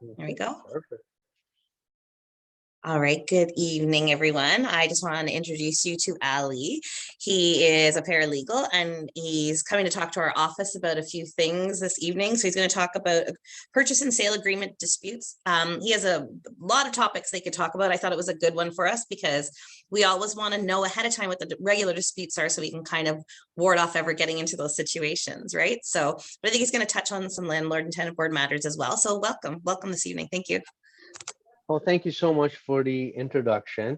There we go. Perfect. All right. Good evening, everyone. I just want to introduce you to Ali. He is a paralegal and he's coming to talk to our office about a few things this evening. So he's going to talk about purchase and sale agreement disputes. He has a lot of topics they could talk about. I thought it was a good one for us because we always want to know ahead of time what the regular disputes are so we can kind of ward off ever getting into those situations, right? So, but I think he's going to touch on some landlord and tenant board matters as well. So welcome this evening. Thank you. Well, thank you so much for the introduction.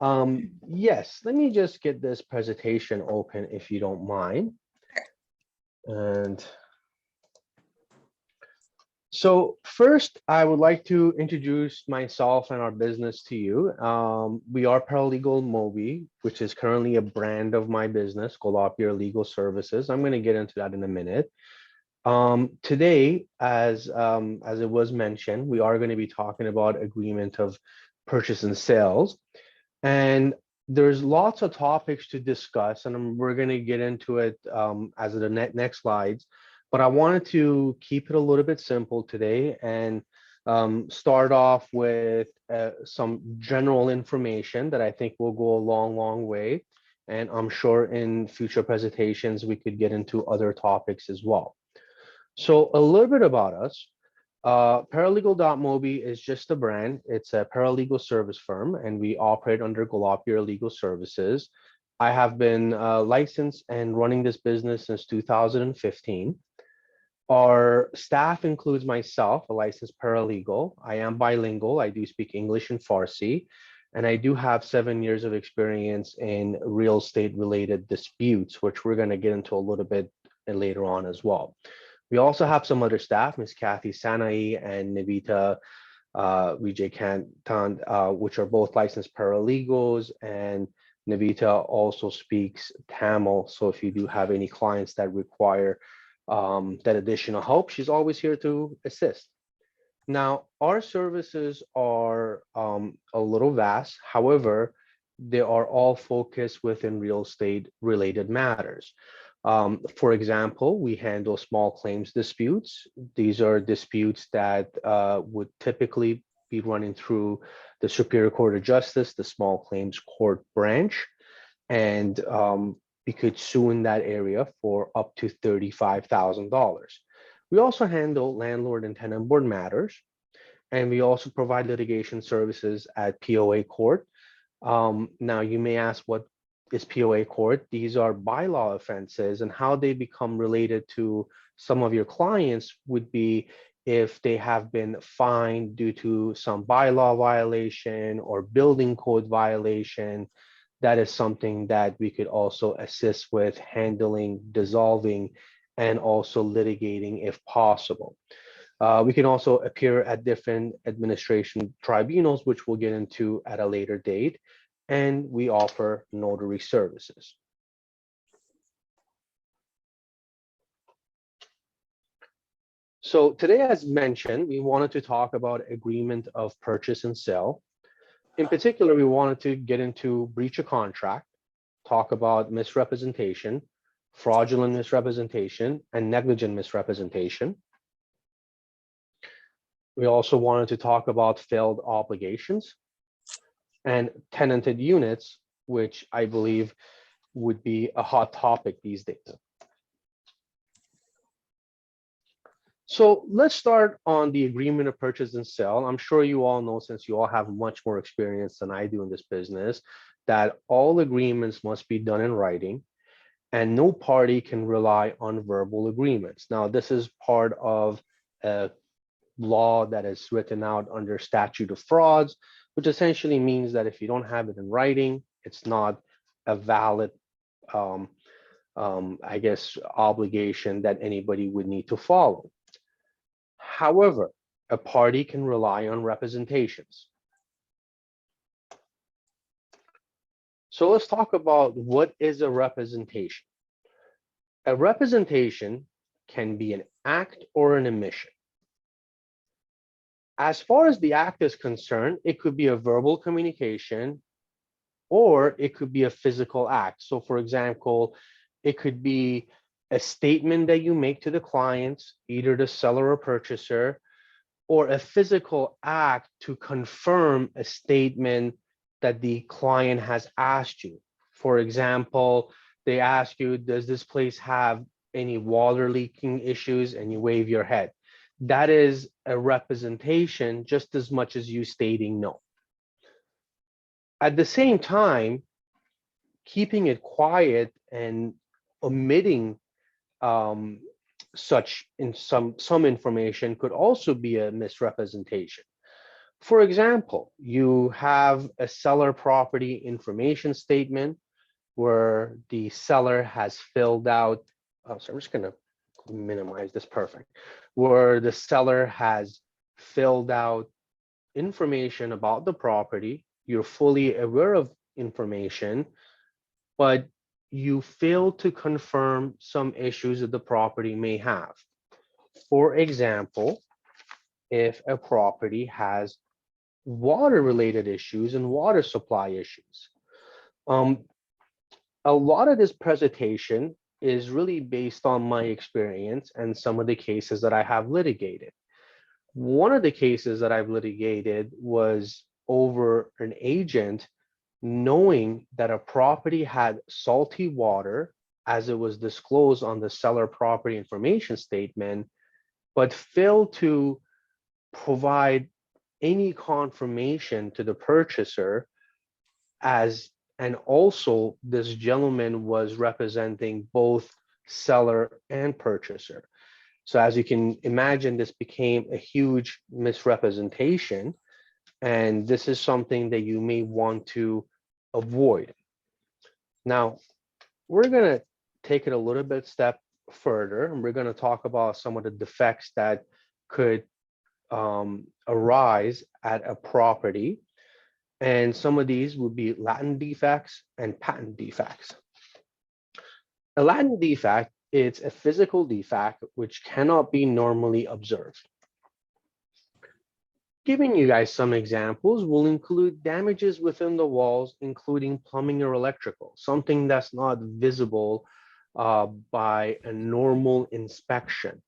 Yes, let me just get this presentation open if you don't mind. And so first, I would like to introduce myself and our business to you. We are Paralegal Mobi, which is currently a brand of my business, Golabgir Legal Services. I'm going to get into that in a minute. Today, as it was mentioned, we are going to be talking about agreement of purchase and sales. And there's lots of topics to discuss, and we're going to get into it as the next slides. But I wanted to keep it a little bit simple today and start off with some general information that I think will go a long way. And I'm sure in future presentations, we could get into other topics as well. So a little bit about us. Paralegal.mobi is just a brand. It's a paralegal service firm, and we operate under Golabgir Legal Services. I have been licensed and running this business since 2015. Our staff includes myself, a licensed paralegal. I am bilingual. I do speak English and Farsi, and I do have 7 years of experience in real estate related disputes, which we're going to get into a little bit later on as well. We also have some other staff, Ms. Kathy Sanai and Navita Vijay Kantan, which are both licensed paralegals, and Navita also speaks Tamil. So if you do have any clients that require that additional help, she's always here to assist. Now, our services are a little vast. However, they are all focused within real estate related matters. For example, we handle small claims disputes. These are disputes that would typically be running through the Superior Court of Justice, the small claims court branch, and we could sue in that area for up to $35,000. We also handle landlord and tenant board matters, and we also provide litigation services at POA court. Now, you may ask, what is POA court? These are bylaw offenses, and how they become related to some of your clients would be if they have been fined due to some bylaw violation or building code violation. That is something that we could also assist with handling, dissolving, and also litigating if possible. We can also appear at different administration tribunals, which we'll get into at a later date. And we offer notary services. So today, as mentioned, we wanted to talk about agreement of purchase and sale. In particular, we wanted to get into breach of contract, talk about misrepresentation, fraudulent misrepresentation, and negligent misrepresentation. We also wanted to talk about failed obligations and tenanted units, which I believe would be a hot topic these days. So let's start on the agreement of purchase and sale. I'm sure you all know, since you all have much more experience than I do in this business, that all agreements must be done in writing, and no party can rely on verbal agreements. Now, this is part of a law that is written out under statute of frauds, which essentially means that if you don't have it in writing, it's not a valid, I guess, obligation that anybody would need to follow. However, a party can rely on representations. So let's talk about what is a representation. A representation can be an act or an omission. As far as the act is concerned, it could be a verbal communication, or it could be a physical act. So for example, it could be a statement that you make to the clients, either the seller or purchaser, or a physical act to confirm a statement that the client has asked you. For example, they ask you, does this place have any water leaking issues? And you wave your head. That is a representation just as much as you stating no. At the same time, keeping it quiet and omitting such in some information could also be a misrepresentation. For example, you have a seller property information statement where the seller has filled out, oh, so I'm just gonna minimize this, perfect, where the seller has filled out information about the property, you're fully aware of information, but you fail to confirm some issues that the property may have. For example, if a property has water related issues and water supply issues. A lot of this presentation is really based on my experience and some of the cases that I have litigated. One of the cases that I've litigated was over an agent knowing that a property had salty water as it was disclosed on the seller property information statement, but failed to provide any confirmation to the purchaser, and also this gentleman was representing both seller and purchaser. So as you can imagine, this became a huge misrepresentation, and this is something that you may want to avoid. Now, we're going to take it a little bit step further, and we're going to talk about some of the defects that could arise at a property. And some of these would be latent defects and patent defects. A latent defect, it's a physical defect which cannot be normally observed. Giving you guys some examples will include damages within the walls, including plumbing or electrical, something that's not visible by a normal inspection.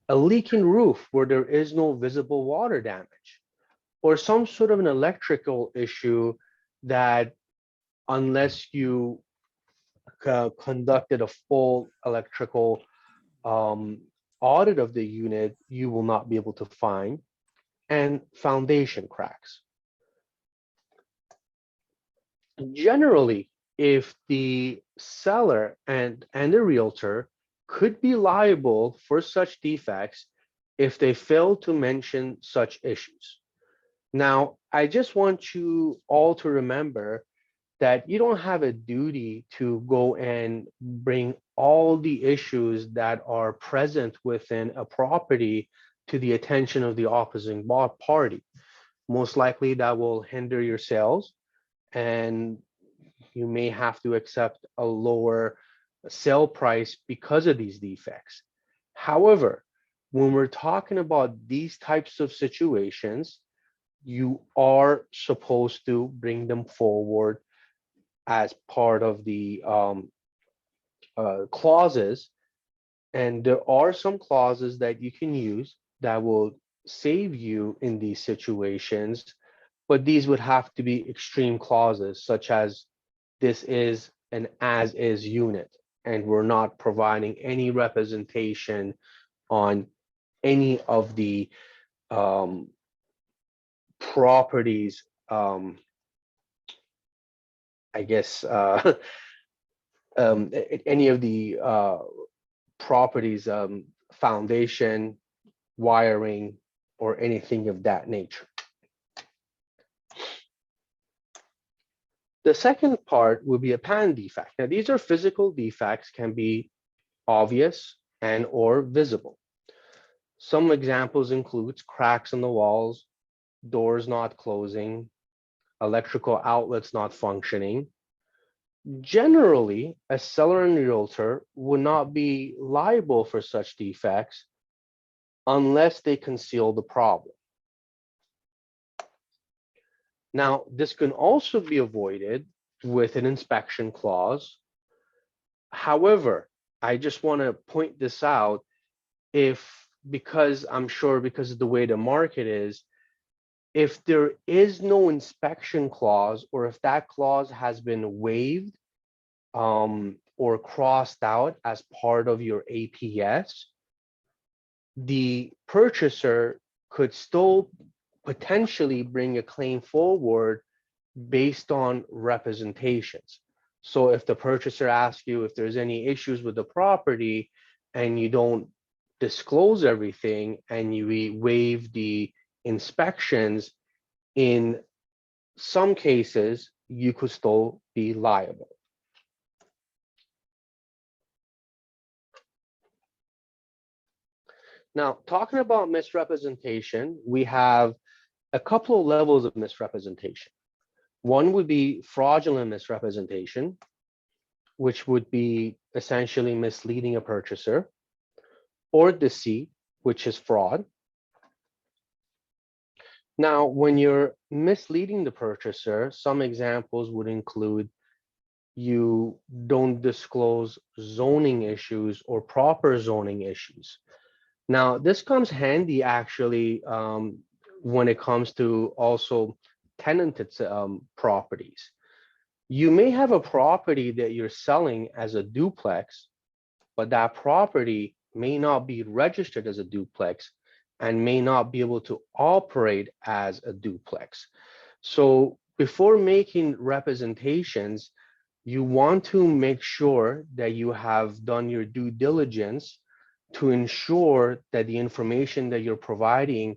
A leaking roof where there is no visible water damage, or some sort of an electrical issue that unless you conducted a full electrical audit of the unit, you will not be able to find, and foundation cracks. Generally, if the seller and the realtor could be liable for such defects if they fail to mention such issues. Now, I just want you all to remember that you don't have a duty to go and bring all the issues that are present within a property to the attention of the opposing party. Most likely that will hinder your sales, and you may have to accept a lower sale price because of these defects. However, when we're talking about these types of situations, you are supposed to bring them forward as part of the clauses. And there are some clauses that you can use that will save you in these situations, but these would have to be extreme clauses, such as this is an as-is unit, and we're not providing any representation on any of the properties, I guess, any of the properties, foundation, wiring, or anything of that nature. The second part would be a patent defect. Now, these are physical defects, can be obvious and or visible. Some examples includes cracks in the walls, doors not closing, electrical outlets not functioning. Generally, a seller and realtor would not be liable for such defects unless they conceal the problem. Now, this can also be avoided with an inspection clause. However, I just want to point this out. If because I'm sure because of the way the market is, if there is no inspection clause, or if that clause has been waived or crossed out as part of your APS, the purchaser could still potentially bring a claim forward based on representations. So if the purchaser asks you if there's any issues with the property and you don't disclose everything and you waive the inspections, in some cases, you could still be liable. Now, talking about misrepresentation, we have a couple of levels of misrepresentation. One would be fraudulent misrepresentation, which would be essentially misleading a purchaser, or deceit, which is fraud. Now, when you're misleading the purchaser, some examples would include you don't disclose zoning issues or proper zoning issues. Now, this comes handy actually when it comes to also tenanted properties. You may have a property that you're selling as a duplex, but that property may not be registered as a duplex and may not be able to operate as a duplex. So before making representations, you want to make sure that you have done your due diligence to ensure that the information that you're providing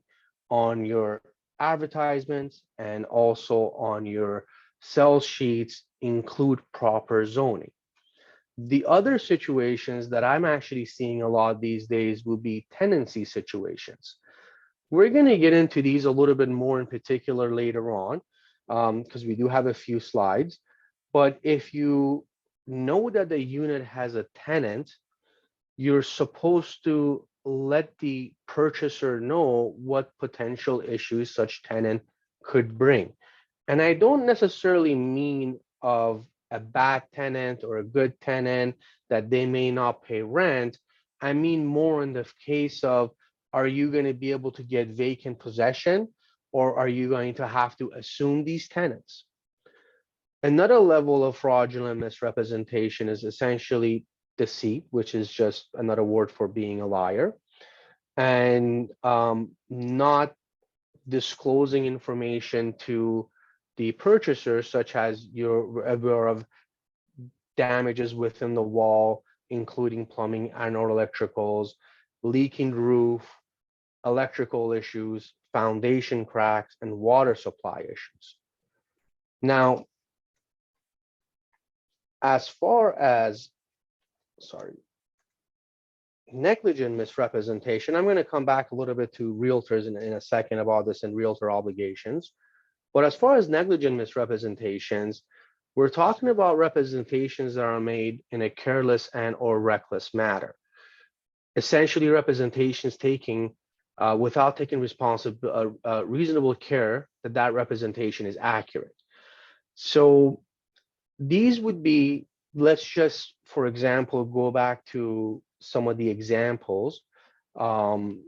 on your advertisements and also on your sales sheets include proper zoning. The other situations that I'm actually seeing a lot these days will be tenancy situations. We're going to get into these a little bit more in particular later on, because we do have a few slides. But if you know that the unit has a tenant, you're supposed to let the purchaser know what potential issues such tenant could bring. And I don't necessarily mean of a bad tenant or a good tenant that they may not pay rent. I mean more in the case of, are you going to be able to get vacant possession, or are you going to have to assume these tenants? Another level of fraudulent misrepresentation is essentially deceit, which is just another word for being a liar, and not disclosing information to the purchaser, such as you're aware of damages within the wall, including plumbing and or electricals, leaking roof, electrical issues, foundation cracks, and water supply issues. Now, as far as, negligent misrepresentation, I'm going to come back a little bit to realtors in a second about this and realtor obligations. But as far as negligent misrepresentations, we're talking about representations that are made in a careless and or reckless manner. Essentially, representations taking without taking reasonable care that that representation is accurate. So these would be, let's just, for example, go back to some of the examples. I'm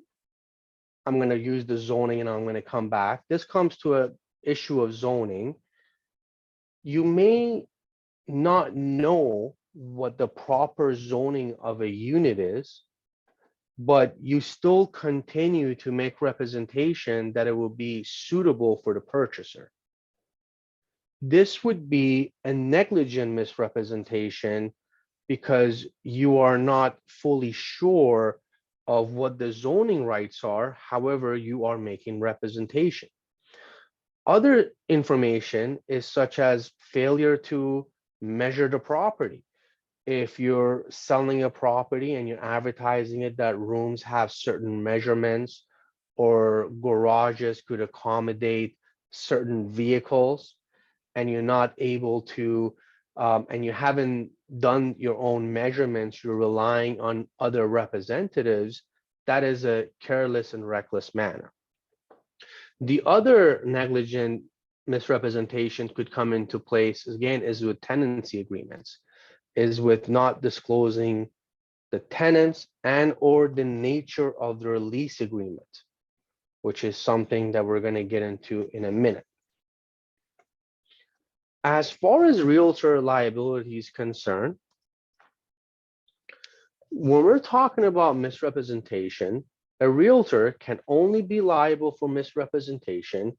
going to use the zoning and I'm going to come back. This comes to an issue of zoning. You may not know what the proper zoning of a unit is, but you still continue to make representation that it will be suitable for the purchaser. This would be a negligent misrepresentation because you are not fully sure of what the zoning rights are. However, you are making representation. Other information is such as failure to measure the property. If you're selling a property and you're advertising it that rooms have certain measurements or garages could accommodate certain vehicles, and you're not able to, and you haven't done your own measurements, you're relying on other representatives, that is a careless and reckless manner. The other negligent misrepresentation could come into place, again, is with tenancy agreements, is with not disclosing the tenants, and or the nature of their lease agreement, which is something that we're going to get into in a minute. As far as realtor liability is concerned, when we're talking about misrepresentation, a realtor can only be liable for misrepresentation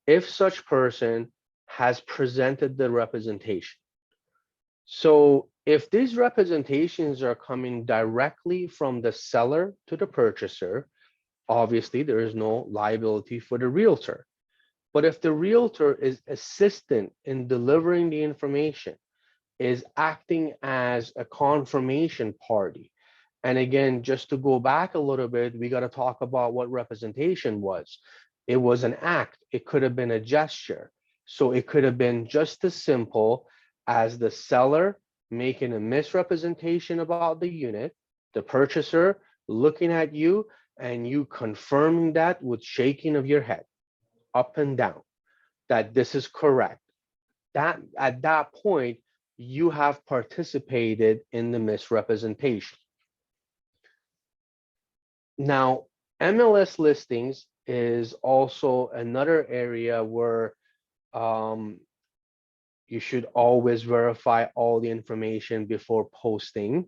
if such person has presented the representation. So if these representations are coming directly from the seller to the purchaser, obviously there is no liability for the realtor. But if the realtor is assistant in delivering the information, is acting as a confirmation party, and again, just to go back a little bit, we got to talk about what representation was. It was an act. It could have been a gesture. So it could have been just as simple as the seller making a misrepresentation about the unit, the purchaser looking at you, and you confirming that with shaking of your head up and down, that this is correct. That at that point, you have participated in the misrepresentation. Now, MLS listings is also another area where you should always verify all the information before posting.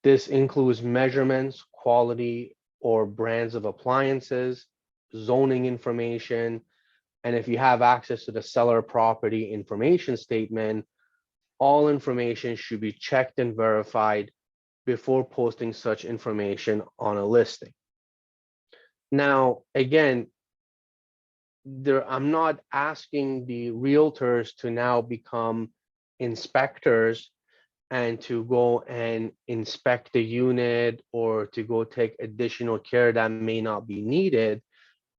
This includes measurements, quality, or brands of appliances, zoning information, and if you have access to the seller property information statement, all information should be checked and verified before posting such information on a listing. Now, again, I'm not asking the realtors to now become inspectors and to go and inspect the unit or to go take additional care that may not be needed.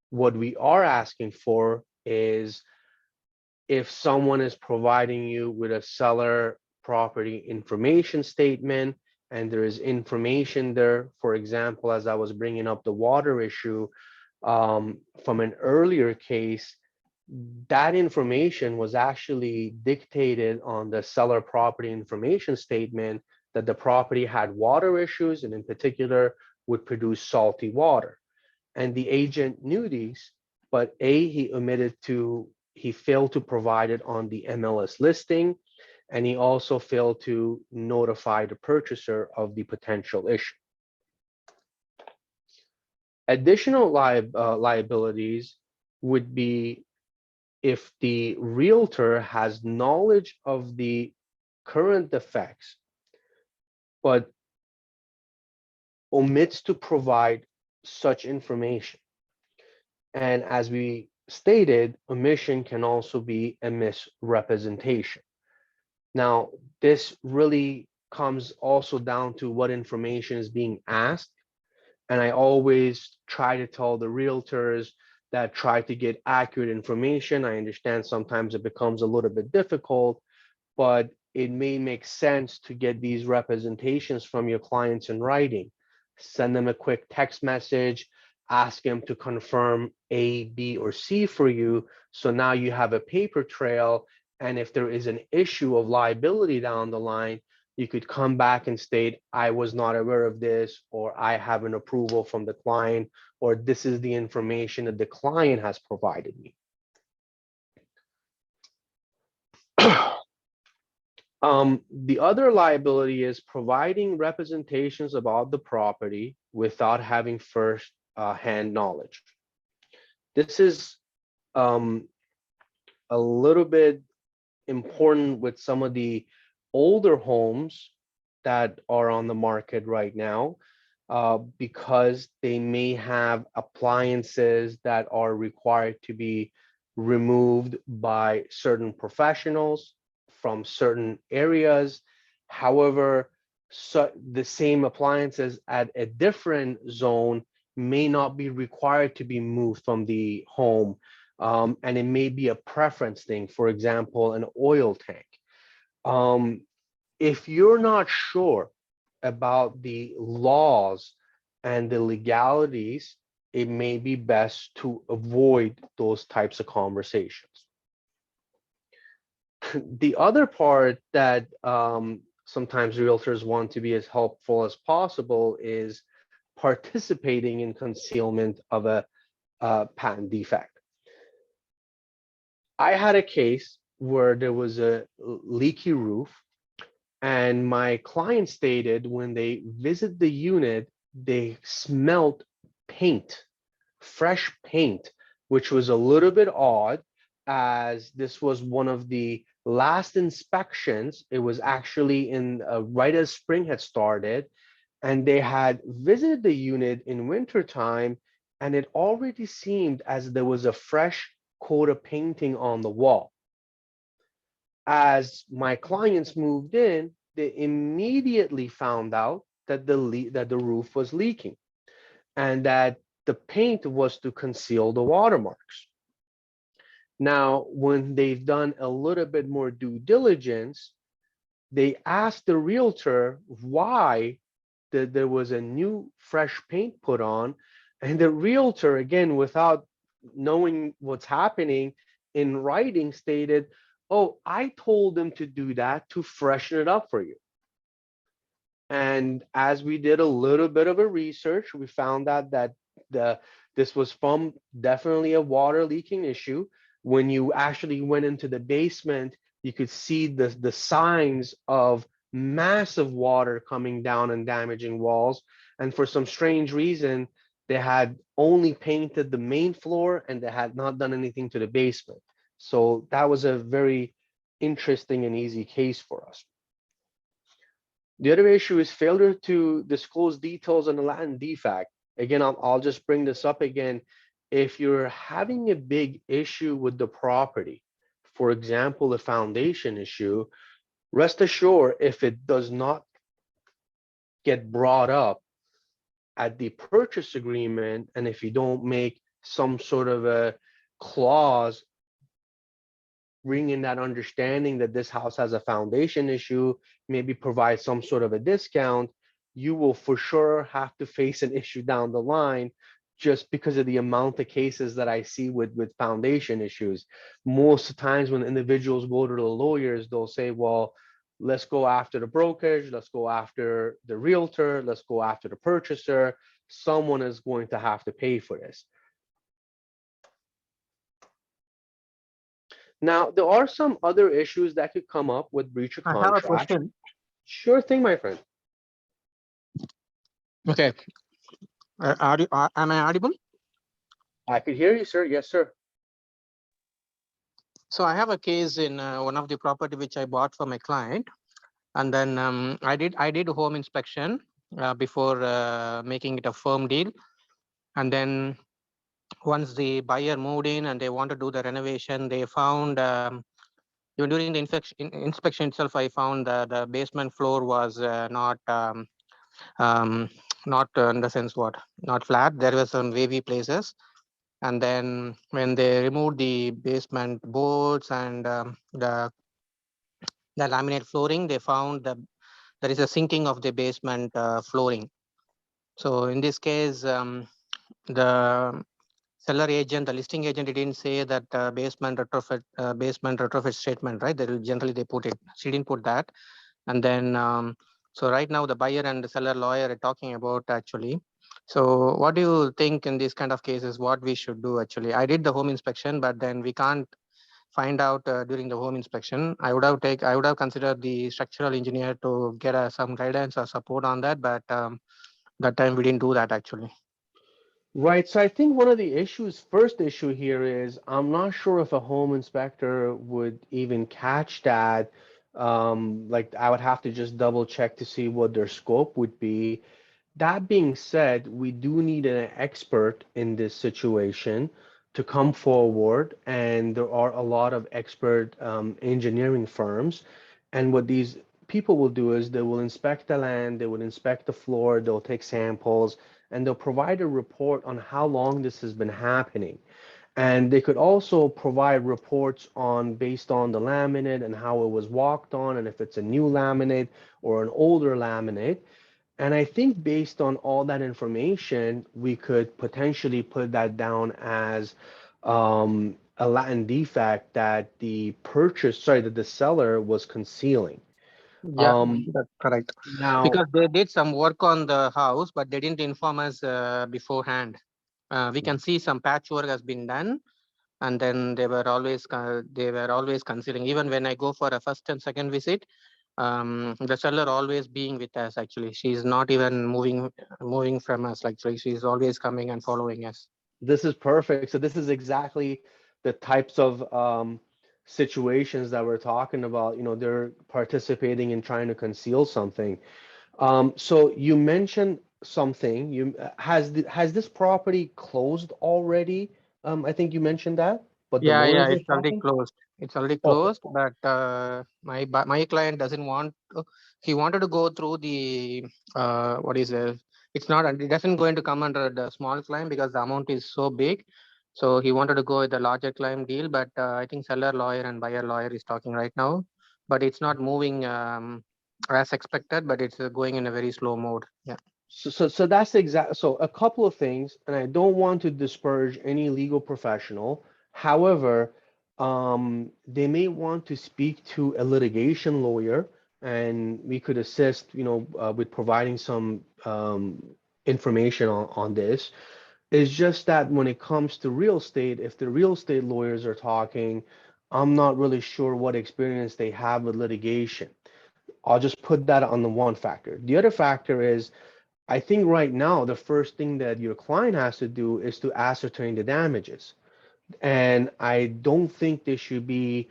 What we are asking for is if someone is providing you with a seller property information statement and there is information there, for example, as I was bringing up the water issue from an earlier case, that information was actually dictated on the seller property information statement that the property had water issues and in particular would produce salty water. And the agent knew these, but he failed to provide it on the MLS listing, and he also failed to notify the purchaser of the potential issue. Additional liabilities would be if the realtor has knowledge of the current defects, but omits to provide such information. And as we stated, omission can also be a misrepresentation. Now, this really comes also down to what information is being asked. And I always try to tell the realtors that try to get accurate information. I understand sometimes it becomes a little bit difficult, but it may make sense to get these representations from your clients in writing. Send them a quick text message, ask them to confirm A, B, or C for you. So now you have a paper trail. And if there is an issue of liability down the line, you could come back and state, I was not aware of this, or I have an approval from the client, or this is the information that the client has provided me. The other liability is providing representations about the property without having first-hand knowledge. This is a little bit important with some of the older homes that are on the market right now, because they may have appliances that are required to be removed by certain professionals from certain areas. However, the same appliances at a different zone may not be required to be moved from the home. And it may be a preference thing, for example, an oil tank. If you're not sure about the laws and the legalities, it may be best to avoid those types of conversations. The other part that sometimes realtors want to be as helpful as possible, is participating in concealment of a patent defect. I had a case where there was a leaky roof, and my client stated when they visit the unit, they smelled paint, fresh paint, which was a little bit odd, as this was one of the last inspections. It was actually in right as spring had started, and they had visited the unit in wintertime, and it already seemed as there was a fresh coat of painting on the wall. As my clients moved in, they immediately found out that the roof was leaking, and that the paint was to conceal the watermarks. Now, when they've done a little bit more due diligence, they asked the realtor why there was a new fresh paint put on, and the realtor, again, without knowing what's happening, in writing stated, "Oh, I told them to do that to freshen it up for you." And as we did a little bit of a research, we found out that this was from definitely a water leaking issue. When you actually went into the basement, you could see the signs of massive water coming down and damaging walls. And for some strange reason, they had only painted the main floor and they had not done anything to the basement. So that was a very interesting and easy case for us. The other issue is failure to disclose details on the latent defect. Again, I'll just bring this up again. If you're having a big issue with the property, for example, a foundation issue, rest assured, if it does not get brought up at the purchase agreement, and if you don't make some sort of a clause bring in that understanding that this house has a foundation issue, maybe provide some sort of a discount, you will for sure have to face an issue down the line, just because of the amount of cases that I see with foundation issues. Most of the times when individuals go to the lawyers, they'll say, well, let's go after the brokerage, let's go after the realtor, let's go after the purchaser. Someone is going to have to pay for this. Now, there are some other issues that could come up with breach of I have a contract. question. Sure thing, my friend. Okay. Am I audible? I could hear you, sir. Yes, sir. So I have a case in one of the property which I bought for my client, and then I did home inspection before making it a firm deal, and then once the buyer moved in and they want to do the renovation, they found even during the inspection itself, I found the basement floor was not in the sense what, not flat. There were some wavy places. And then when they removed the basement boards and the laminate flooring, they found that there is a sinking of the basement flooring. So in this case, the seller agent, the listing agent, didn't say that basement retrofit statement, right? Generally they put it. She didn't put that. And then so right now the buyer and the seller lawyer are talking about actually. So what do you think in these kind of cases, what we should do actually? I did the home inspection, but then we can't find out during the home inspection. I would have considered the structural engineer to get some guidance or support on that, but that time we didn't do that actually. Right. So I think one of the first issue here is I'm not sure if a home inspector would even catch that. Like I would have to just double check to see what their scope would be. That being said, we do need an expert in this situation to come forward, and there are a lot of expert engineering firms. And what these people will do is they will inspect the land, they will inspect the floor, they'll take samples, and they'll provide a report on how long this has been happening. And they could also provide reports on based on the laminate and how it was walked on, and if it's a new laminate or an older laminate. And I think based on all that information, we could potentially put that down as a latent defect that the seller was concealing. Yeah, that's correct. Now, Because they did some work on the house, but they didn't inform us beforehand. We can see some patchwork has been done, and then they were always considering. Even when I go for a first and second visit, the seller always being with us. Actually, she's not even moving from us. Actually, she's always coming and following us. this is perfect. So this is exactly the types of situations that we're talking about. You know, they're participating in trying to conceal something. So you mentioned something. Has this property closed already? I think you mentioned that, but the Yeah, lawyers are it's already talking. closed. It's already Okay. closed, but my client doesn't want. He wanted to go through the what is it? It's not. It doesn't going to come under the small claim because the amount is so big. So he wanted to go with the larger claim deal, but I think seller lawyer and buyer lawyer is talking right now, but it's not moving as expected. But it's going in a very slow mode. Yeah. So that's exact. So a couple of things, and I don't want to disparage any legal professional. However, they may want to speak to a litigation lawyer, and we could assist, with providing some information on this. It's just that when it comes to real estate, if the real estate lawyers are talking, I'm not really sure what experience they have with litigation. I'll just put that on the one factor. The other factor is I think right now, the first thing that your client has to do is to ascertain the damages. And I don't think they should be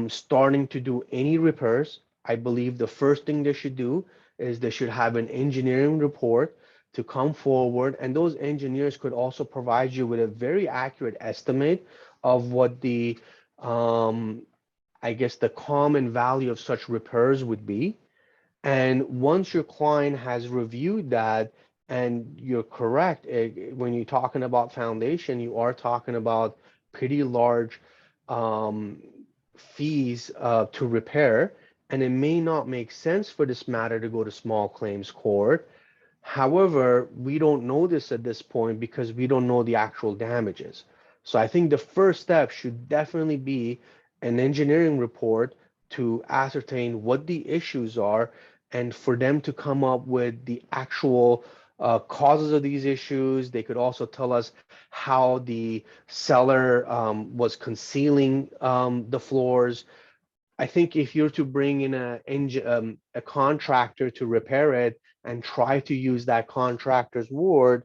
starting to do any repairs. I believe the first thing they should do is they should have an engineering report to come forward. And those engineers could also provide you with a very accurate estimate of what um, I guess, the common value of such repairs would be. And once your client has reviewed that, and you're correct, when you're talking about foundation, you are talking about pretty large um, fees to repair, and it may not make sense for this matter to go to small claims court. However, we don't know this at this point because we don't know the actual damages. So I think the first step should definitely be an engineering report to ascertain what the issues are and for them to come up with the actual causes of these issues. They could also tell us how the seller was concealing the floors. I think if you're to bring in a contractor to repair it and try to use that contractor's word,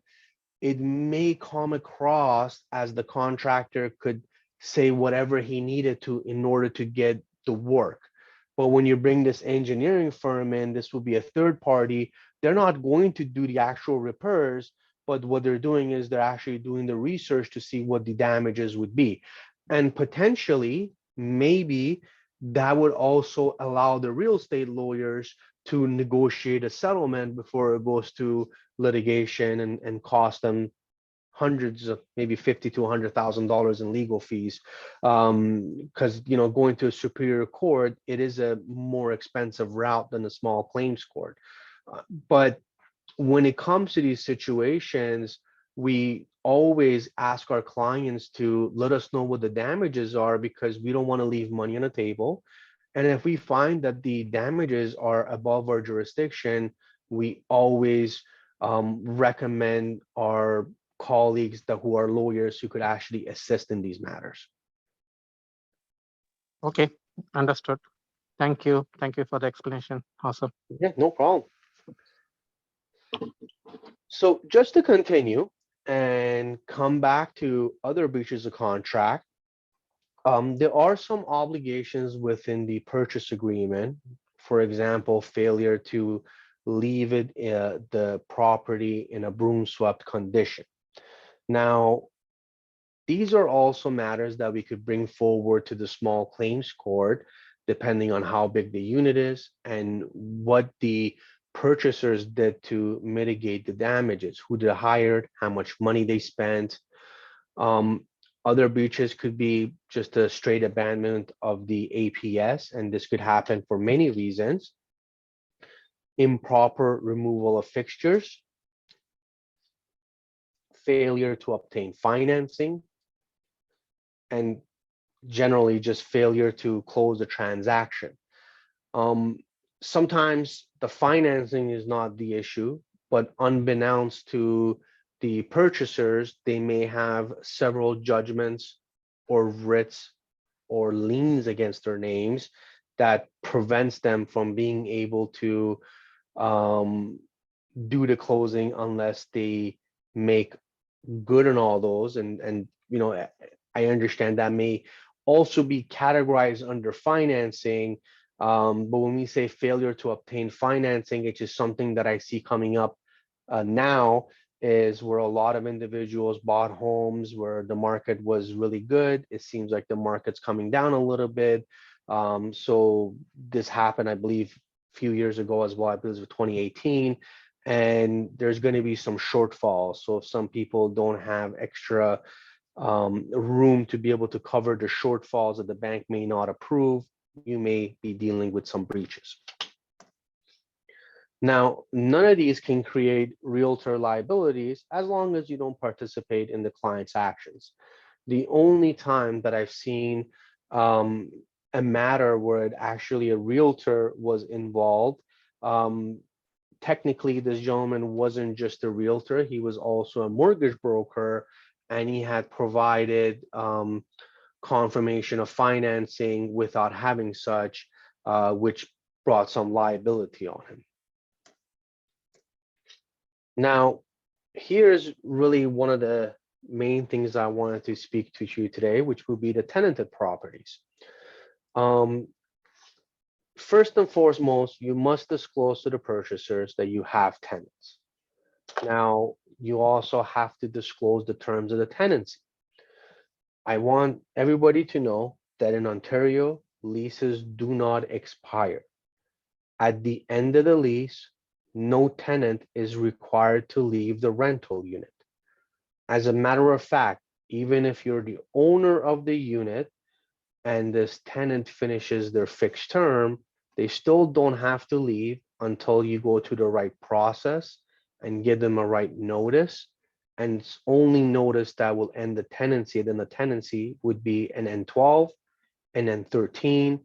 it may come across as the contractor could say whatever he needed to in order to get the work. But when you bring this engineering firm in, this will be a third party. They're not going to do the actual repairs, but what they're doing is they're actually doing the research to see what the damages would be. And potentially, maybe that would also allow the real estate lawyers to negotiate a settlement before it goes to litigation and cost them hundreds of maybe 50 to $100,000 in legal fees, because going to a superior court, it is a more expensive route than a small claims court. But when it comes to these situations, we always ask our clients to let us know what the damages are because we don't want to leave money on the table. And if we find that the damages are above our jurisdiction, we always recommend our colleagues who are lawyers who could actually assist in these matters. Okay, understood. Thank you. Thank you for the explanation. Awesome. Yeah, no problem. So just to continue and come back to other breaches of contract, there are some obligations within the purchase agreement. For example, failure to leave the property in a broom swept condition. Now, these are also matters that we could bring forward to the small claims court, depending on how big the unit is and what the purchasers did to mitigate the damages, who they hired, how much money they spent. Um, Other breaches could be just a straight abandonment of the APS, and this could happen for many reasons. Improper removal of fixtures, failure to obtain financing, and generally just failure to close the transaction. sometimes the financing is not the issue, but unbeknownst to the purchasers, they may have several judgments or writs or liens against their names that prevents them from being able to um, do the closing unless they make good on all those. And you know, I understand that may also be categorized under financing. But when we say failure to obtain financing, it's just something that I see coming up now, is where a lot of individuals bought homes where the market was really good. It seems like the market's coming down a little bit. So this happened, I believe, a few years ago as well. I believe it was 2018. And there's going to be some shortfalls. So if some people don't have extra room to be able to cover the shortfalls that the bank may not approve, you may be dealing with some breaches. Now, none of these can create realtor liabilities as long as you don't participate in the client's actions. The only time that I've seen a matter where it actually a realtor was involved, technically this gentleman wasn't just a realtor, he was also a mortgage broker, and he had provided confirmation of financing without having such, which brought some liability on him. Now, here's really one of the main things I wanted to speak to you today, which will be the tenanted properties. First and foremost, you must disclose to the purchasers that you have tenants. Now, you also have to disclose the terms of the tenancy. I want everybody to know that in Ontario, leases do not expire. At the end of the lease, no tenant is required to leave the rental unit. As a matter of fact, even if you're the owner of the unit and this tenant finishes their fixed term, they still don't have to leave until you go to the right process and give them a right notice. And it's only notice that will end the tenancy. Then the tenancy would be an N12, an N13,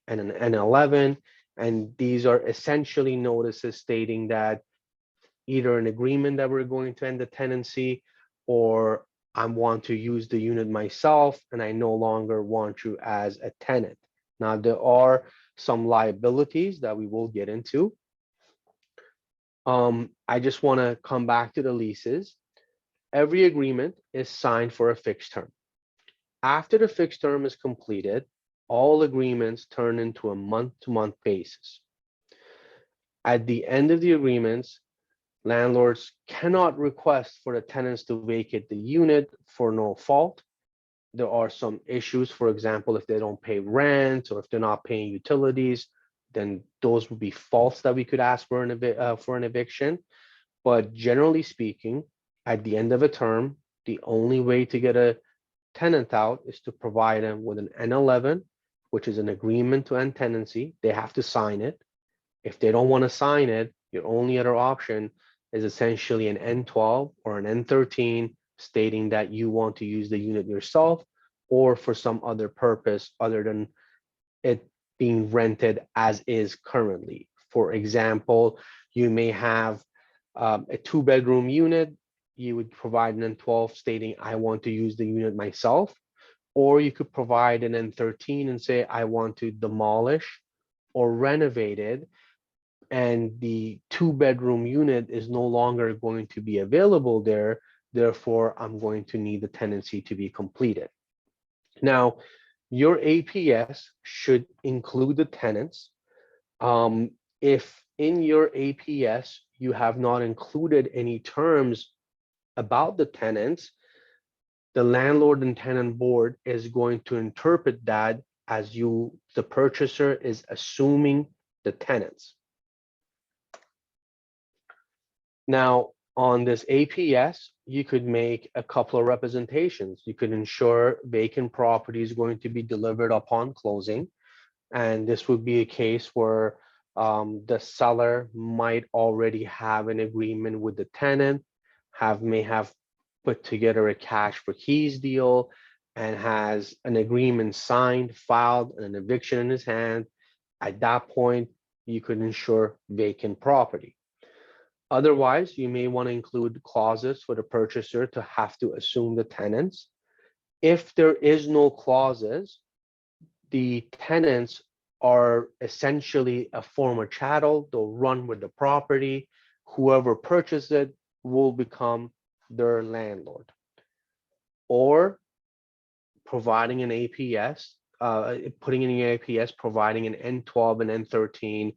and an N11. And these are essentially notices stating that either an agreement that we're going to end the tenancy, or I want to use the unit myself and I no longer want you as a tenant. Now, there are some liabilities that we will get into. I just want to come back to the leases. Every agreement is signed for a fixed term. After the fixed term is completed, all agreements turn into a month-to-month basis. At the end of the agreements, landlords cannot request for the tenants to vacate the unit for no fault. There are some issues, for example, if they don't pay rent or if they're not paying utilities, then those would be faults that we could ask for an eviction. But generally speaking, at the end of a term, the only way to get a tenant out is to provide them with an N11, which is an agreement to end tenancy. They have to sign it. If they don't want to sign it, your only other option is essentially an N12 or an N13 stating that you want to use the unit yourself or for some other purpose other than it being rented as is currently. For example, you may have a 2-bedroom unit. You would provide an N12 stating, I want to use the unit myself. Or you could provide an N13 and say, I want to demolish or renovate it. And the 2-bedroom unit is no longer going to be available there. Therefore, I'm going to need the tenancy to be completed. Now, your APS should include the tenants. If in your APS, you have not included any terms about the tenants, the landlord and tenant board is going to interpret that as the purchaser is assuming the tenants. Now, on this APS, you could make a couple of representations. You could ensure vacant property is going to be delivered upon closing. And this would be a case where the seller might already have an agreement with the tenant, may have put together a cash for keys deal, and has an agreement signed, filed, and an eviction in his hand. At that point, you could insure vacant property. Otherwise, you may want to include clauses for the purchaser to have to assume the tenants. If there is no clauses, the tenants are essentially a former chattel. They'll run with the property. Whoever purchased it will become their landlord. Or providing an APS, putting in an APS, providing an N12 and N13,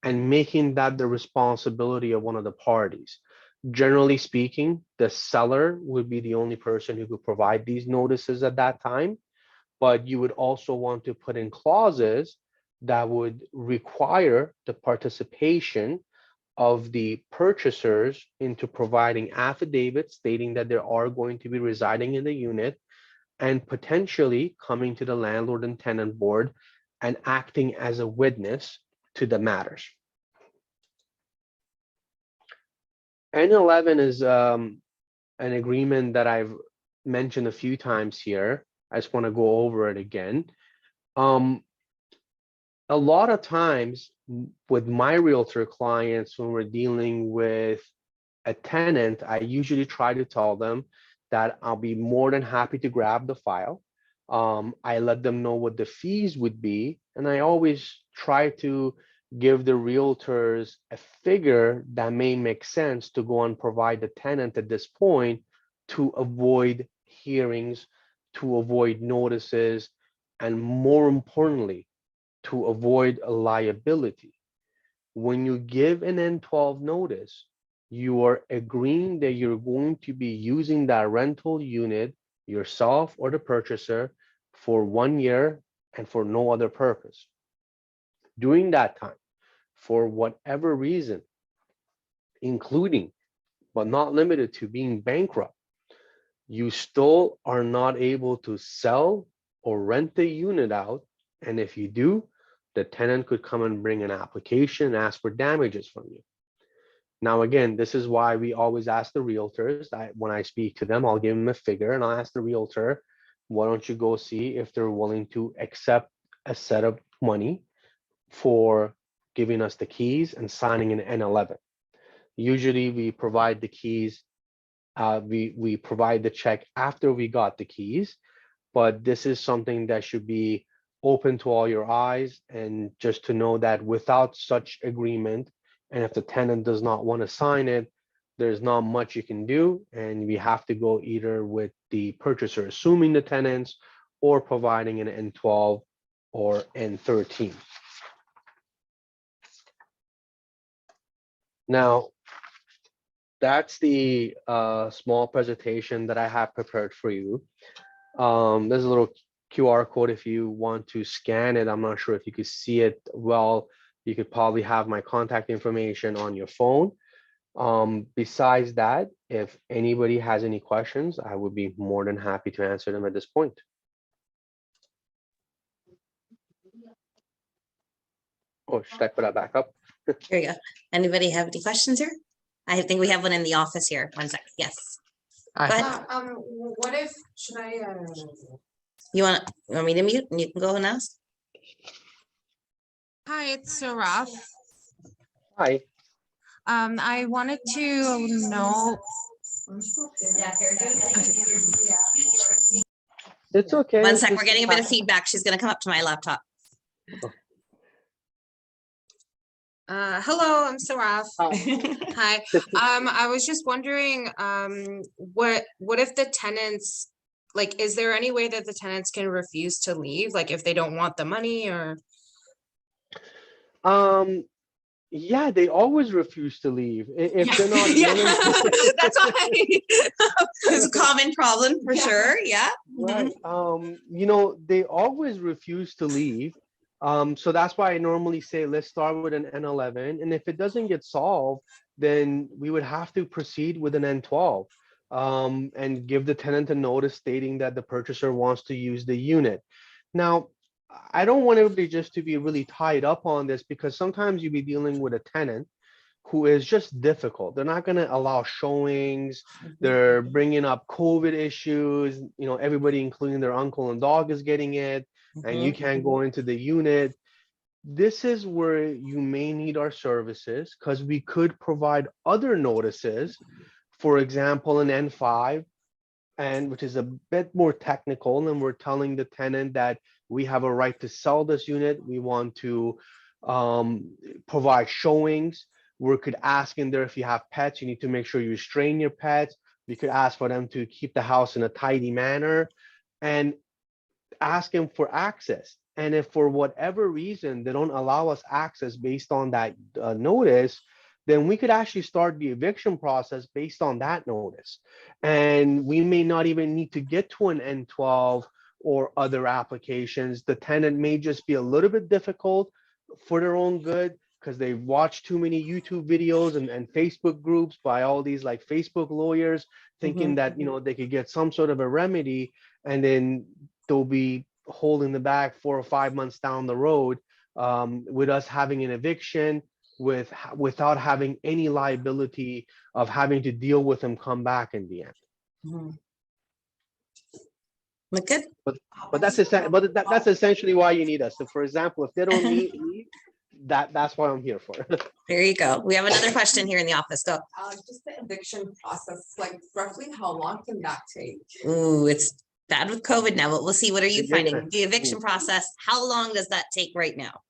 and making that the responsibility of one of the parties. Generally speaking, the seller would be the only person who could provide these notices at that time, but you would also want to put in clauses that would require the participation of the purchasers into providing affidavits stating that they are going to be residing in the unit and potentially coming to the landlord and tenant board and acting as a witness to the matters. N11 is an agreement that I've mentioned a few times here. I just want to go over it again. A lot of times with my realtor clients, when we're dealing with a tenant, I usually try to tell them that I'll be more than happy to grab the file. I let them know what the fees would be, and I always try to give the realtors a figure that may make sense to go and provide the tenant at this point to avoid hearings, to avoid notices, and more importantly, to avoid a liability. When you give an N12 notice, you are agreeing that you're going to be using that rental unit yourself or the purchaser for 1 year and for no other purpose. During that time, for whatever reason, including but not limited to being bankrupt, you still are not able to sell or rent the unit out. And if you do, the tenant could come and bring an application and ask for damages from you. Now, again, this is why we always ask the realtors, when I speak to them, I'll give them a figure and I'll ask the realtor, why don't you go see if they're willing to accept a set of money for giving us the keys and signing an N11. Usually we provide the keys, we provide the check after we got the keys, but this is something that should be open to all your eyes, and just to know that without such agreement, and if the tenant does not want to sign it, there's not much you can do, and we have to go either with the purchaser assuming the tenants or providing an N12 or N13. Now, that's the small presentation that I have prepared for you. There's a little QR code if you want to scan it. I'm not sure if you could see it well. You could probably have my contact information on your phone. Besides that, if anybody has any questions, I would be more than happy to answer them at this point. Oh, should I put that back up? Here you go. Anybody have any questions here? I think we have one in the office here. One sec. Yes. Go ahead. What if, should I, You want me to mute and you can go and ask? hi, it's Saraf. Hi. I wanted to know. It's okay. One sec. We're getting a bit of feedback. She's going to come up to my laptop. Hello, I'm Saraf. Hi. I was just wondering, what if the tenants, like, is there any way that the tenants can refuse to leave? Like if they don't want the money or? Yeah, they always refuse to leave. If they're not Yeah. willing to. That's why it's a common problem for sure. Yeah. Right. You know, they always refuse to leave. So that's why I normally say, let's start with an N11. And if it doesn't get solved, then we would have to proceed with an N12 and give the tenant a notice stating that the purchaser wants to use the unit. Now, I don't want everybody just to be really tied up on this, because sometimes you'll be dealing with a tenant who is just difficult. They're not going to allow showings. They're bringing up COVID issues. You know, everybody, including their uncle and dog, is getting it, and you can't go into the unit. this is where you may need our services because we could provide other notices. For example, an N5, and which is a bit more technical, and we're telling the tenant that we have a right to sell this unit. We want to provide showings. We could ask in there if you have pets, you need to make sure you restrain your pets. We could ask for them to keep the house in a tidy manner and ask them for access. And if for whatever reason they don't allow us access based on that notice, then we could actually start the eviction process based on that notice. And we may not even need to get to an N12 or other applications. The tenant may just be a little bit difficult for their own good because they've watched too many YouTube videos and Facebook groups by all these like Facebook lawyers thinking that, you know, they could get some sort of a remedy, and then they'll be holding the bag 4 or 5 months down the road with us having an eviction without having any liability of having to deal with them come back in the end. Look good. But that's essentially why you need us. So for example, if they don't need that's what I'm here for. There you go. We have another question here in the office. Go. Just the eviction process, like roughly how long can that take? Ooh, it's bad with COVID now, but we'll see. What are you finding? The eviction process, how long does that take right now?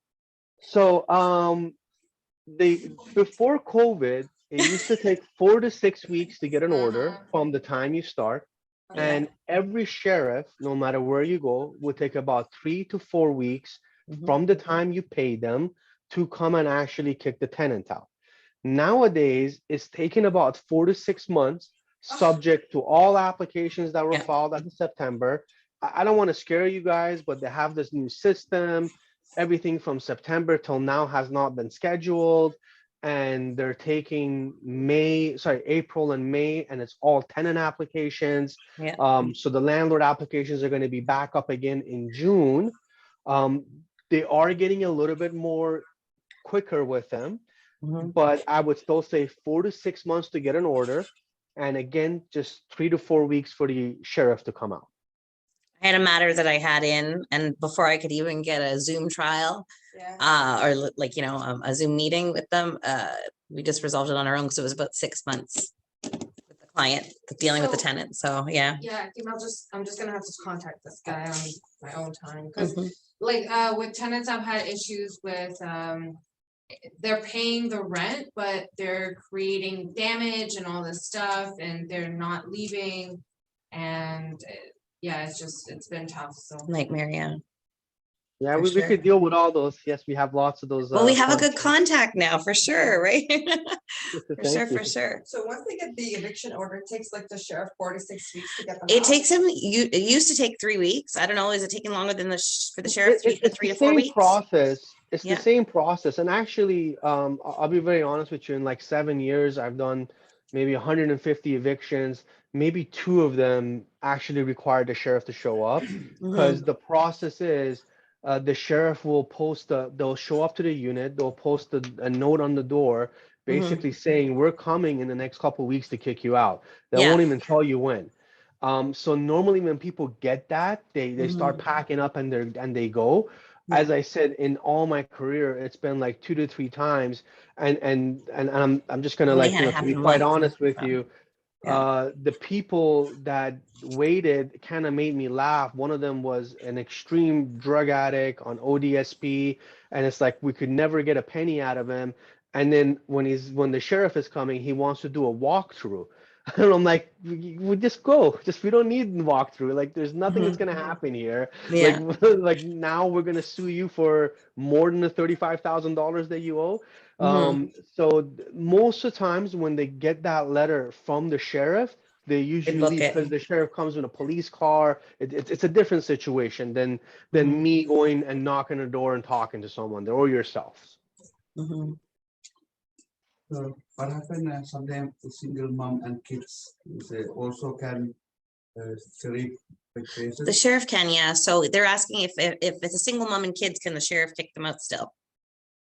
So before COVID, it used to take 4 to 6 weeks to get an order from the time you start. And every sheriff, no matter where you go, would take about 3 to 4 weeks from the time you pay them to come and actually kick the tenant out. Nowadays, it's taken about 4 to 6 months, subject to all applications that were filed as of September. I don't want to scare you guys, but they have this new system. Everything from September till now has not been scheduled, and they're taking April and May, and it's all tenant applications. So the landlord applications are going to be back up again in June. They are getting a little bit more quicker with them, but I would still say 4 to 6 months to get an order, and again, just 3 to 4 weeks for the sheriff to come out. I had a matter that I had in, and before I could even get a Zoom trial, or like, you know, a Zoom meeting with them, we just resolved it on our own because it was about 6 months with the client dealing with the tenant. So yeah. Yeah, I think I'm just gonna have to contact this guy on my own time, because like with tenants, I've had issues with they're paying the rent, but they're creating damage and all this stuff, and they're not leaving, and yeah, it's been tough. So Nightmare, yeah. Yeah, we could deal with all those. Yes, we have lots of those. Well, we have a good contact now for sure, right? For sure. So once they get the eviction order, it takes like the sheriff 4 to 6 weeks to get them It out. takes him, it used to take 3 weeks. I don't know, is it taking longer than for the sheriff, 3 to 4 weeks? It's the same process. And actually, I'll be very honest with you, in like 7 years, I've done maybe 150 evictions. Maybe 2 of them actually required the sheriff to show up, because the process is the sheriff will they'll show up to the unit, they'll post a note on the door, basically saying, we're coming in the next couple of weeks to kick you out. They won't even tell you when. So normally when people get that, they start packing up and they go. As I said, in all my career, it's been like 2 to 3 times. And I'm just gonna to be quite honest with you. The people that waited kind of made me laugh. One of them was an extreme drug addict on ODSP, and it's like we could never get a penny out of him. And then when the sheriff is coming, he wants to do a walkthrough. And I'm like, we just go. We don't need a walkthrough. Like, there's nothing that's gonna happen here. Like now we're gonna sue you for more than the $35,000 that you owe. So most of the times when they get that letter from the sheriff, they usually leave, because the sheriff comes in a police car. It's a different situation than me going and knocking a door and talking to someone there, or yourself. So what happens sometimes to single mom and kids? They also can sheriff cases. The sheriff can, yeah. So they're asking if it's a single mom and kids, can the sheriff kick them out still?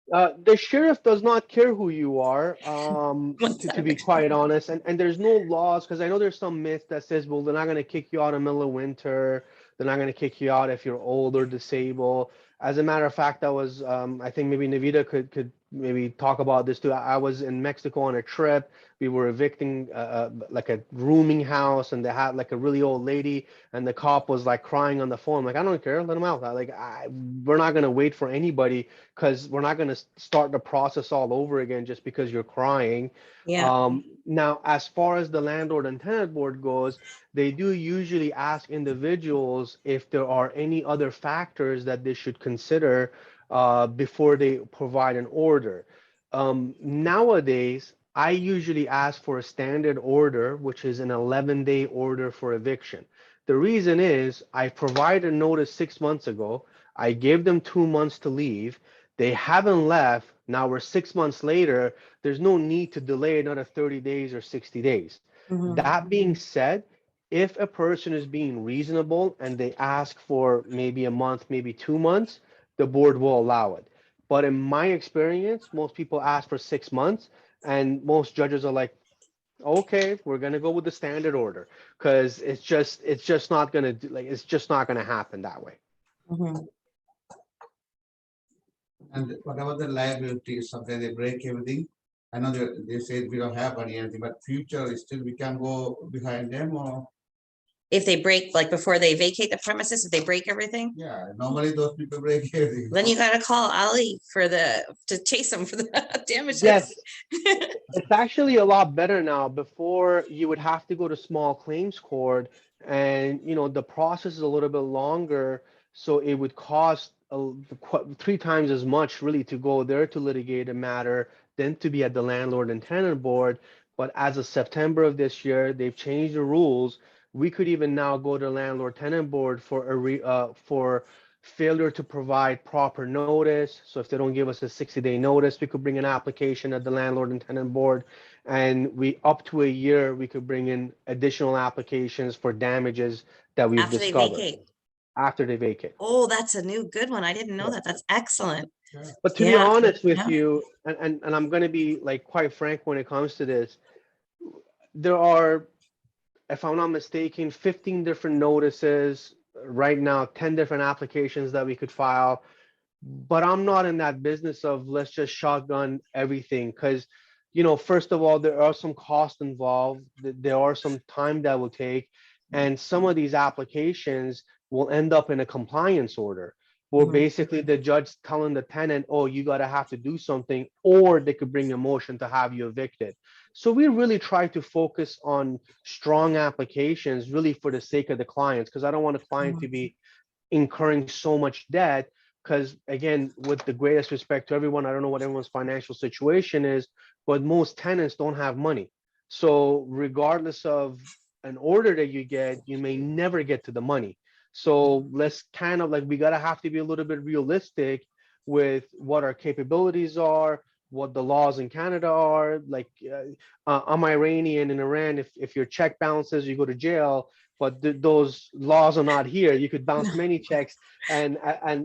The sheriff does not care who you are, to be quite honest. And there's no laws, because I know there's some myth that says, well, they're not going to kick you out in the middle of winter. They're not going to kick you out if you're old or disabled. As a matter of fact, I was, I think maybe Navita could maybe talk about this too. I was in Mexico on a trip. We were evicting like a rooming house, and they had like a really old lady, and the cop was like crying on the phone. Like, I don't care, let him out. We're not going to wait for anybody, because we're not going to start the process all over again just because you're crying. Yeah. Now, as far as the landlord and tenant board goes, they do usually ask individuals if there are any other factors that they should consider before they provide an order. Nowadays, I usually ask for a standard order, which is an 11-day order for eviction. The reason is I provided notice 6 months ago. I gave them 2 months to leave. They haven't left. Now we're 6 months later. There's no need to delay another 30 days or 60 days. Mhm. That being said, if a person is being reasonable and they ask for maybe a month, maybe 2 months, the board will allow it. But in my experience, most people ask for 6 months, and most judges are like, okay, we're gonna go with the standard order, because it's just not gonna do, like, it's just not gonna happen that way. Mhm. And what about the liability? Sometimes they break everything. I know they said we don't have any anything, but future is still we can go behind them, or If they break, like before they vacate the premises, if they break everything, yeah, normally those people break everything. then you gotta call Ali to chase them for the damages. Yes, it's actually a lot better now. Before, you would have to go to small claims court, and the process is a little bit longer, so it would cost 3 times as much really to go there to litigate a matter than to be at the landlord and tenant board. But as of September of this year, they've changed the rules. We could even now go to landlord tenant board for failure to provide proper notice. So if they don't give us a 60-day notice, we could bring an application at the landlord and tenant board, and we up to a year we could bring in additional applications for damages that we've After they discovered vacate. after they vacate. Oh, that's a new good one. I didn't know that. That's excellent. But to be Yeah, honest with yeah. you, and I'm going to be like quite frank when it comes to this, there are, if I'm not mistaken, 15 different notices right now, 10 different applications that we could file. But I'm not in that business of let's just shotgun everything, because first of all, there are some costs involved. There are some time that will take, and some of these applications will end up in a compliance order, where Mhm. basically the judge telling the tenant, oh, you gotta have to do something, or they could bring a motion to have you evicted. So we really try to focus on strong applications, really for the sake of the clients, because I don't want a client to be incurring so much debt. Because again, with the greatest respect to everyone, I don't know what everyone's financial situation is, but most tenants don't have money. So regardless of an order that you get, you may never get to the money. So let's kind of like, we gotta have to be a little bit realistic with what our capabilities are, what the laws in Canada are. Like, I'm Iranian. In Iran, if your check bounces, you go to jail. But those laws are not here. You could bounce many checks, and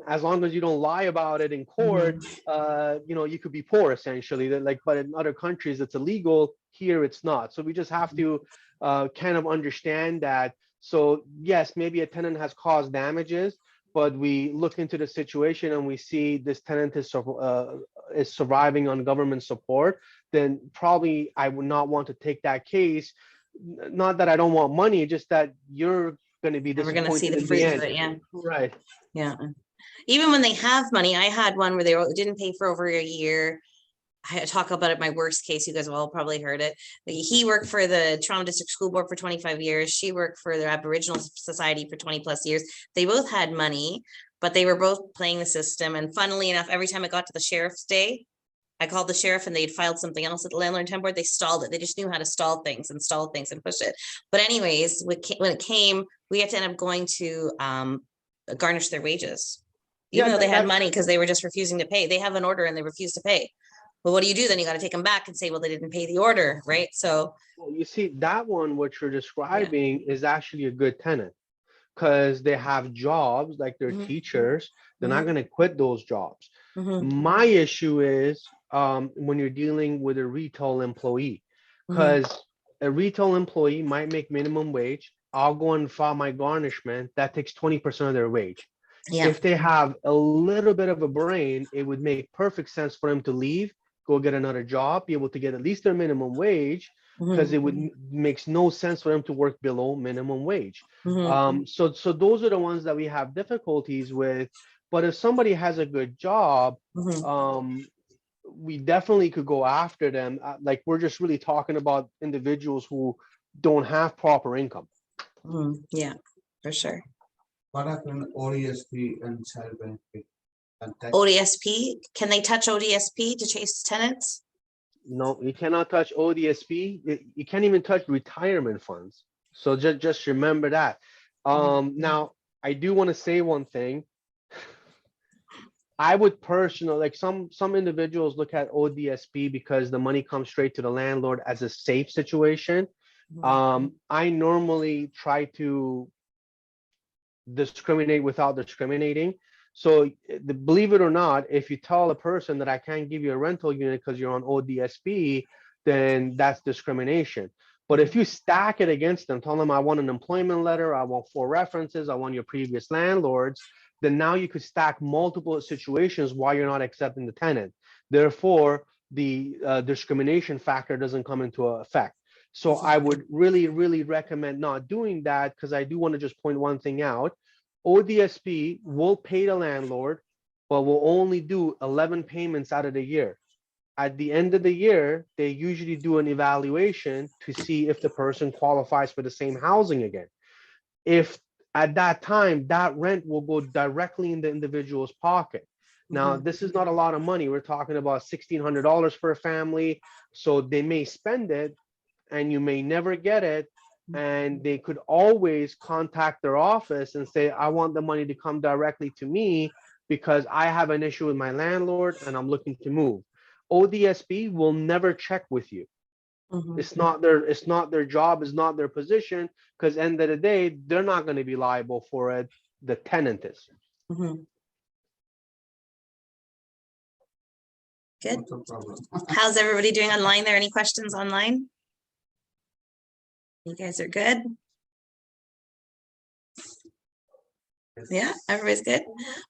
as long as you don't lie about it in court, you could be poor essentially. But in other countries it's illegal. Here it's not. So we just have to kind of understand that. So yes, maybe a tenant has caused damages, but we look into the situation and we see this tenant is surviving on government support, then probably I would not want to take that case. Not that I don't want money, just that you're going to be And we're gonna see disappointed the in the fruits of end. it, yeah. Right. Yeah. Even when they have money, I had one where didn't pay for over a year. I talk about it, my worst case. You guys have all probably heard it. He worked for the Toronto District School Board for 25 years. She worked for the Aboriginal Society for 20 plus years. They both had money, but they were both playing the system. And funnily enough, every time I got to the sheriff's day, I called the sheriff and they'd filed something else at the landlord and tenant board. They stalled it. They just knew how to stall things and push it. But anyways, when it came, we had to end up going to garnish their wages, even Yeah, though they had that money, because they were just refusing to pay. They have an order and they refuse to pay. Well, what do you do then? You got to take them back and say, well, they didn't pay the order, right? So well, you see, that one, what you're describing is actually a good tenant, because they have jobs, like they're Mhm. teachers. They're not Mhm. going to quit those jobs. Mhm. My issue is when you're dealing with a retail employee, Mhm. because a retail employee might make minimum wage. I'll go and file my garnishment. That takes 20% of their wage. Yeah. If they have a little bit of a brain, it would make perfect sense for them to leave, go get another job, be able to get at least their minimum wage, because Mhm, it would makes no sense for them to work below minimum wage. mhm, So those are the ones that we have difficulties with. But if somebody has a good job, mhm. we definitely could go after them. Like, we're just really talking about individuals who don't have proper income. Yeah, for sure. What happened OESP and child benefit? And tax? ODSP, can they touch ODSP to chase tenants? No, you cannot touch ODSP. You can't even touch retirement funds. So just remember that. Now, I do want to say one thing. I would personally, like, some individuals look at ODSP because the money comes straight to the landlord as a safe situation. I normally try to discriminate without discriminating. So believe it or not, if you tell a person that I can't give you a rental unit because you're on ODSP, then that's discrimination. But if you stack it against them, tell them I want an employment letter, I want 4 references, I want your previous landlords, then now you could stack multiple situations why you're not accepting the tenant. Therefore, the discrimination factor doesn't come into effect. So I would really, really recommend not doing that, because I do want to just point one thing out. ODSP will pay the landlord, but will only do 11 payments out of the year. At the end of the year, they usually do an evaluation to see if the person qualifies for the same housing again. If at that time, that rent will go directly in the individual's pocket. Now, this is not a lot of money. We're talking about $1,600 for a family. So they may spend it, and you may never get it, and they could always contact their office and say, I want the money to come directly to me because I have an issue with my landlord and I'm looking to move. ODSP will never check with you. It's not their job, it's not their position, because end of the day, they're not going to be liable for it. The tenant is. Good. What's the problem? How's everybody doing online? There any questions online? You guys are good? Yeah, everybody's good.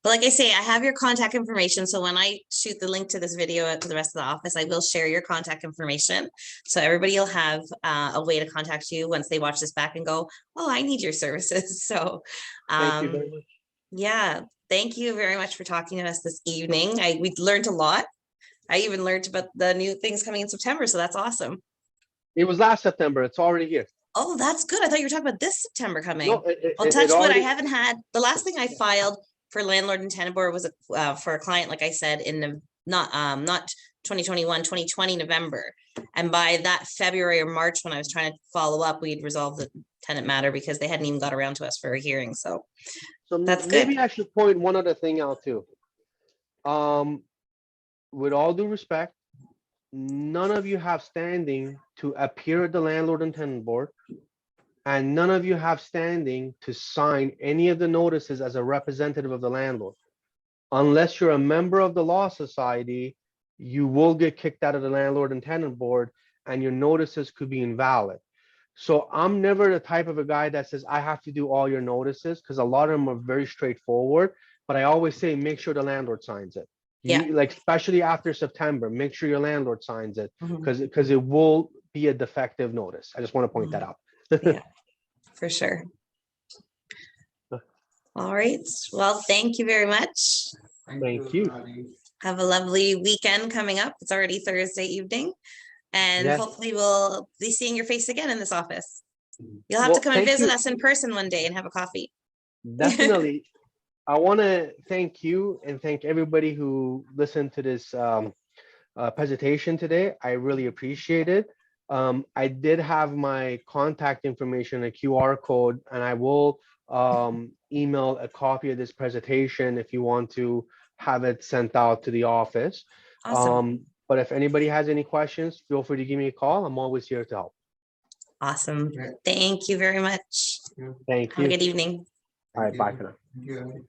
But like I say, I have your contact information. So when I shoot the link to this video out to the rest of the office, I will share your contact information. So everybody will have a way to contact you once they watch this back and go, oh, I need your services. So Thank you very much. yeah, thank you very much for talking to us this evening. We learned a lot. I even learned about the new things coming in September. So that's awesome. It was last September. It's already here. Oh, that's good. I thought you were talking about this September coming. No, I'll touch wood. I haven't had, the last thing I filed for landlord and tenant board was for a client, like I said, in the not 2021, 2020 November. And by that February or March, when I was trying to follow up, we'd resolved the tenant matter because they hadn't even got around to us for a hearing. So that's maybe good. I should point one other thing out too. With all due respect, none of you have standing to appear at the landlord and tenant board, and none of you have standing to sign any of the notices as a representative of the landlord. Unless you're a member of the law society, you will get kicked out of the landlord and tenant board, and your notices could be invalid. So I'm never the type of a guy that says I have to do all your notices, because a lot of them are very straightforward. But I always say, make sure the landlord signs it. Yeah. Like, especially after September, make sure your landlord signs it, because it will be a defective notice. I just want to point that out. Yeah, for sure. All right. Well, thank you very much. Thank you. Nadi. Have a lovely weekend coming up. It's already Thursday evening. And Yes. hopefully we'll be seeing your face again in this office. You'll have to come and Thank visit you. us in person one day and have a coffee. Definitely. I want to thank you and thank everybody who listened to this presentation today. I really appreciate it. I did have my contact information, a QR code, and I will email a copy of this presentation if you want to have it sent out to the office. Awesome. But if anybody has any questions, feel free to give me a call. I'm always here to help. Awesome. Okay. Thank you very much. Thank Have a you. good evening. All right, bye for now. Thank you.